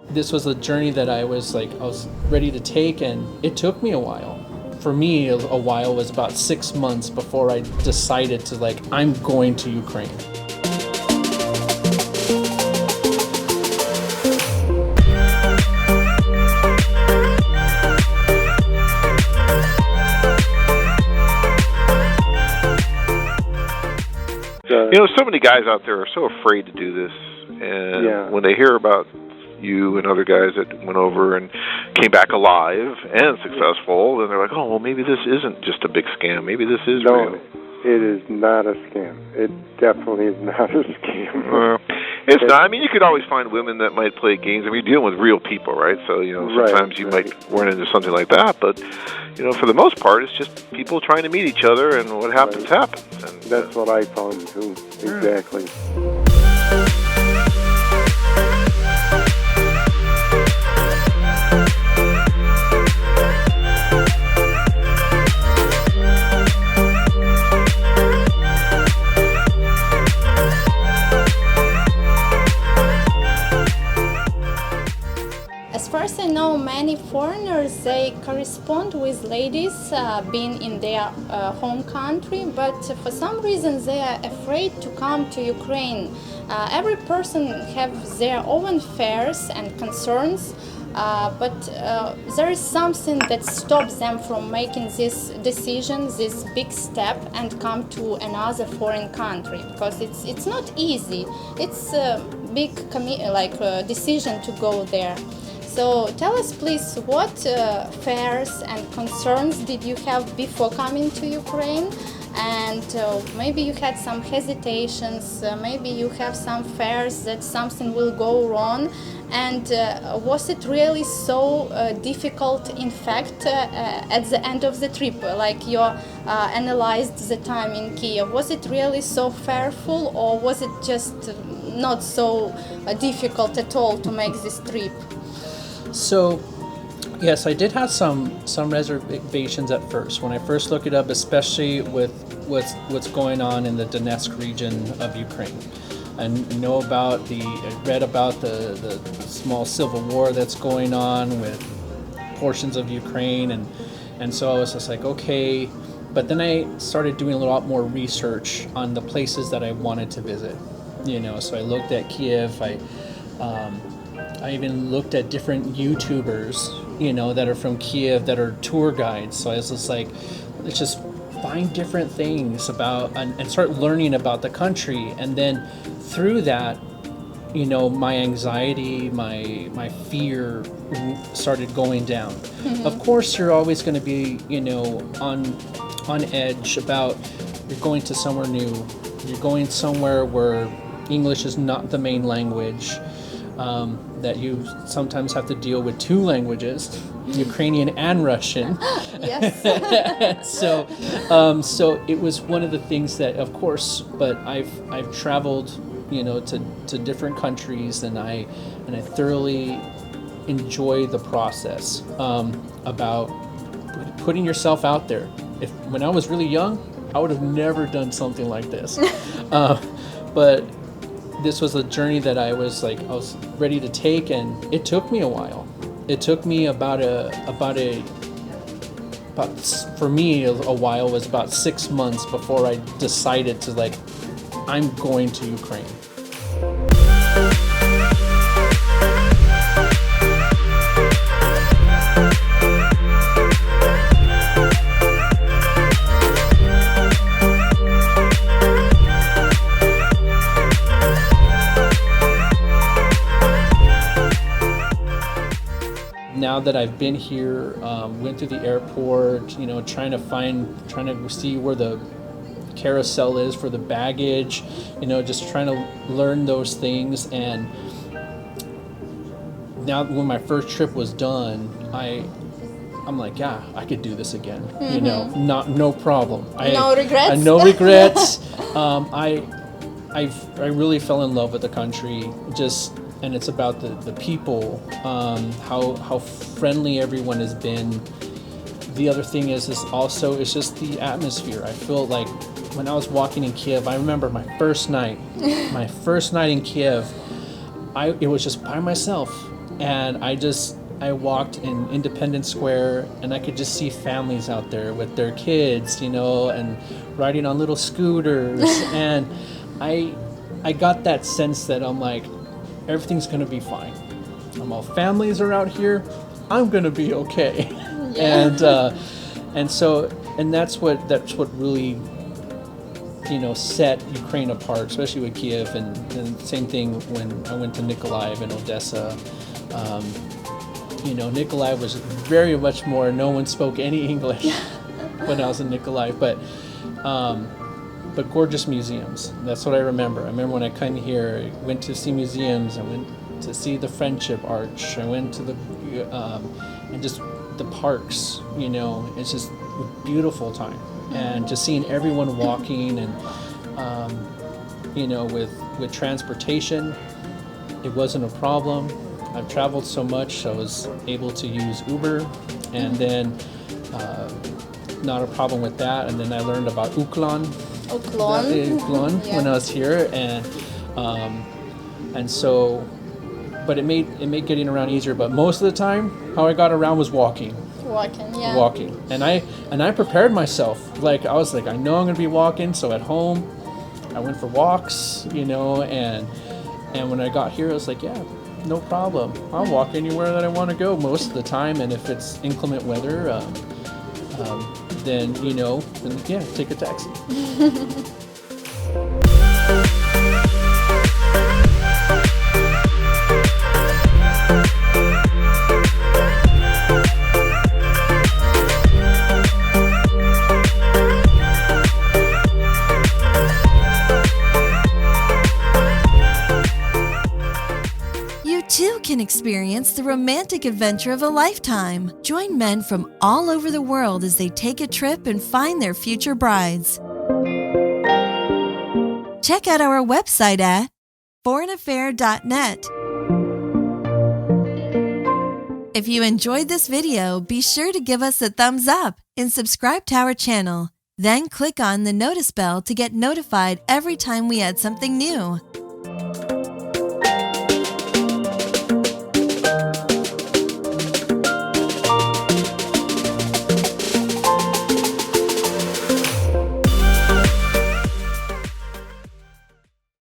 This was a journey that I was ready to take, and it took me a while. For me, a while was about 6 months before I decided to I'm going to Ukraine. So many guys out there are so afraid to do this, and when they hear about you and other guys that went over and came back alive and successful, then they're like, oh, well, maybe this isn't just a big scam. Maybe this is real. It is not a scam. It definitely is not a scam. It's not. I mean, you could always find women that might play games. I mean, you're dealing with real people, right? So, sometimes you might run into something like that. But, for the most part, it's just people trying to meet each other, and what happens, happens. And that's what I found, too. Exactly. As far as I know, many foreigners, they correspond with ladies being in their home country, but for some reason they are afraid to come to Ukraine. Every person has their own fears and concerns, but there is something that stops them from making this decision, this big step, and come to another foreign country, because it's not easy. It's a big decision to go there. So tell us, please, what fears and concerns did you have before coming to Ukraine? And maybe you had some hesitations, maybe you have some fears that something will go wrong. And was it really so difficult, in fact, at the end of the trip? Like you analyzed the time in Kiev. Was it really so fearful, or was it just not so difficult at all to make this trip? So, yes, I did have some reservations at first when I first looked it up, especially with what's going on in the Donetsk region of Ukraine. I read about the small civil war that's going on with portions of Ukraine, and so I was just like, okay. But then I started doing a lot more research on the places that I wanted to visit. So I looked at Kiev. I even looked at different YouTubers, that are from Kiev, that are tour guides. So I was just like, let's just find different things about and start learning about the country. And then through that, my anxiety, my fear started going down. Mm-hmm. Of course, you're always going to be, on edge about you're going to somewhere new. You're going somewhere where English is not the main language. That you sometimes have to deal with two languages, Ukrainian and Russian. Yes. So it was one of the things that, of course, but I've traveled, to different countries, and I thoroughly enjoy the process about putting yourself out there. When I was really young, I would have never done something like this, but this was a journey that I was ready to take, and it took me a while. It took me for me, a while was about 6 months before I decided to I'm going to Ukraine. Now that I've been here, went through the airport, trying to see where the carousel is for the baggage, just trying to learn those things. And now when my first trip was done, I'm like, yeah, I could do this again. Mm-hmm. No problem. No regrets. No regrets. I really fell in love with the country. And it's about the people, how friendly everyone has been. The other thing is it's just the atmosphere. I feel like when I was walking in Kiev, I remember my first night in Kiev, it was just by myself. And I walked in Independence Square, and I could just see families out there with their kids, and riding on little scooters. And I got that sense that I'm like, everything's gonna be fine. All families are out here. I'm gonna be okay. Yeah. And that's what really set Ukraine apart, especially with Kiev, and same thing when I went to Nikolaev and Odessa. Nikolaev was very much more, no one spoke any English when I was in Nikolaev, but gorgeous museums. That's what I remember. I remember when I came here, I went to see museums. I went to see the Friendship Arch. I went to the and just the parks. It's just a beautiful time, and just seeing everyone walking, and with transportation, it wasn't a problem. I've traveled so much, I was able to use Uber, and then not a problem with that. And then I learned about Uklon Yeah. when I was here, and so, but it made getting around easier. But most of the time, how I got around was walking. Walking, and I prepared myself. Like, I was like, I know I'm gonna be walking, so at home, I went for walks, and when I got here, I was like, yeah, no problem. I'll walk anywhere that I want to go most of the time, and if it's inclement weather, then take a taxi. You can experience the romantic adventure of a lifetime. Join men from all over the world as they take a trip and find their future brides. Check out our website at foreignaffair.net. If you enjoyed this video, be sure to give us a thumbs up and subscribe to our channel. Then click on the notice bell to get notified every time we add something new.